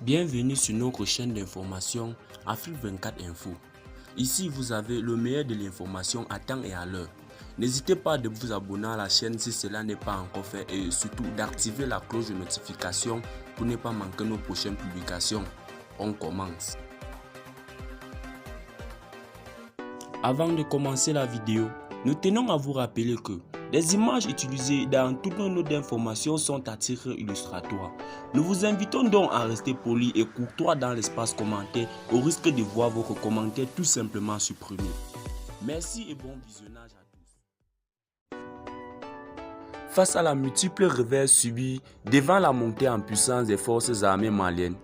Bienvenue sur notre chaîne d'information Afrique 24 Info. Ici, vous avez le meilleur de l'information à temps et à l'heure. N'hésitez pas de vous abonner à la chaîne si cela n'est pas encore fait et surtout d'activer la cloche de notification pour ne pas manquer nos prochaines publications. On commence. Avant de commencer la vidéo, nous tenons à vous rappeler que les images utilisées dans toutes nos notes d'information sont à titre illustratoire. Nous vous invitons donc à rester poli et courtois dans l'espace commentaire au risque de voir votre commentaire tout simplement supprimé. Merci et bon visionnage à tous. Face à la multiple revers subie devant la montée en puissance des forces armées maliennes,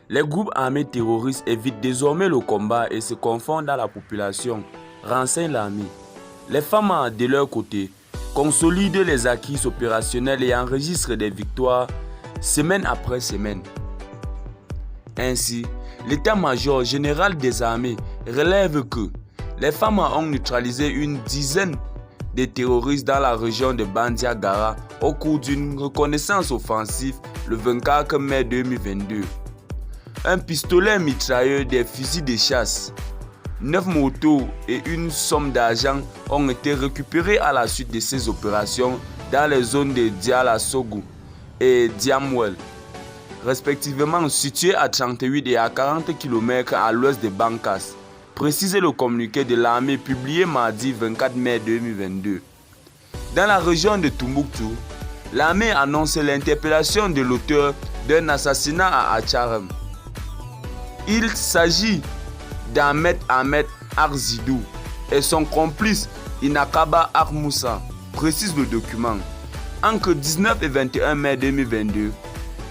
les groupes armés terroristes évitent désormais le combat et se confondent dans la population, renseigne l'armée. Les femmes de leur côté consolident les acquis opérationnels et enregistrent des victoires semaine après semaine. Ainsi, l'état-major général des armées relève que les femmes ont neutralisé une dizaine de terroristes dans la région de Bandiagara au cours d'une reconnaissance offensive le 24 mai 2022. Un pistolet mitrailleur, des fusils de chasse, 9 motos et une somme d'argent ont été récupérés à la suite de ces opérations dans les zones de Dialasogo et Diamwell, respectivement situées à 38 et à 40 km à l'ouest de Bankas, précise le communiqué de l'armée publié mardi 24 mai 2022. Dans la région de Tombouctou, l'armée annonce l'interpellation de l'auteur d'un assassinat à Acharem. Il s'agit d'Ahmed Arzidou et son complice Inakaba Armoussa, précise le document. Entre 19 et 21 mai 2022,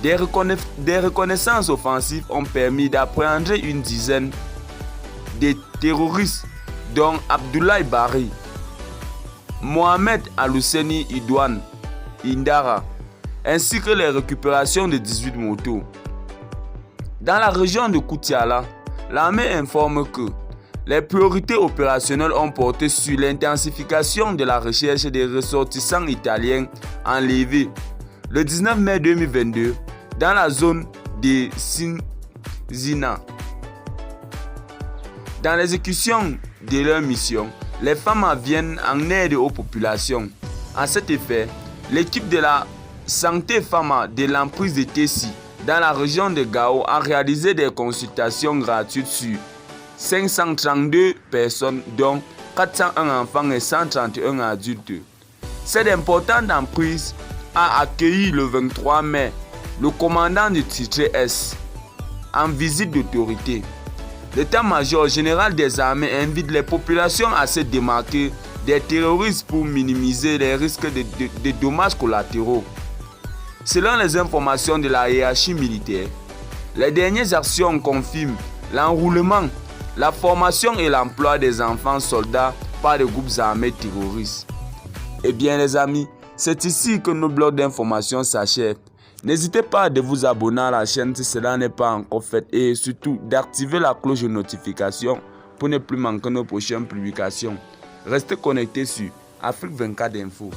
des reconnaissances offensives ont permis d'appréhender une dizaine de terroristes dont Abdoulaye Bari, Mohamed Alousseni Idouane Indara, ainsi que les récupérations de 18 motos. Dans la région de Koutiala, l'armée informe que les priorités opérationnelles ont porté sur l'intensification de la recherche des ressortissants italiens enlevés le 19 mai 2022 dans la zone de Sinzina. Dans l'exécution de leur mission, les femmes viennent en aide aux populations. À cet effet, l'équipe de la santé femme de l'emprise de Tessi dans la région de Gao a réalisé des consultations gratuites sur 532 personnes, dont 401 enfants et 131 adultes. Cette importante emprise a accueilli le 23 mai le commandant du titre S en visite d'autorité. L'état-major général des armées invite les populations à se démarquer des terroristes pour minimiser les risques de dommages collatéraux. Selon les informations de la hiérarchie militaire, les dernières actions confirment l'enrôlement, la formation et l'emploi des enfants soldats par les groupes armés terroristes. Eh bien les amis, c'est ici que nos blocs d'informations s'achèvent. N'hésitez pas à vous abonner à la chaîne si cela n'est pas encore fait et surtout d'activer la cloche de notification pour ne plus manquer nos prochaines publications. Restez connectés sur Afrique 24 Info.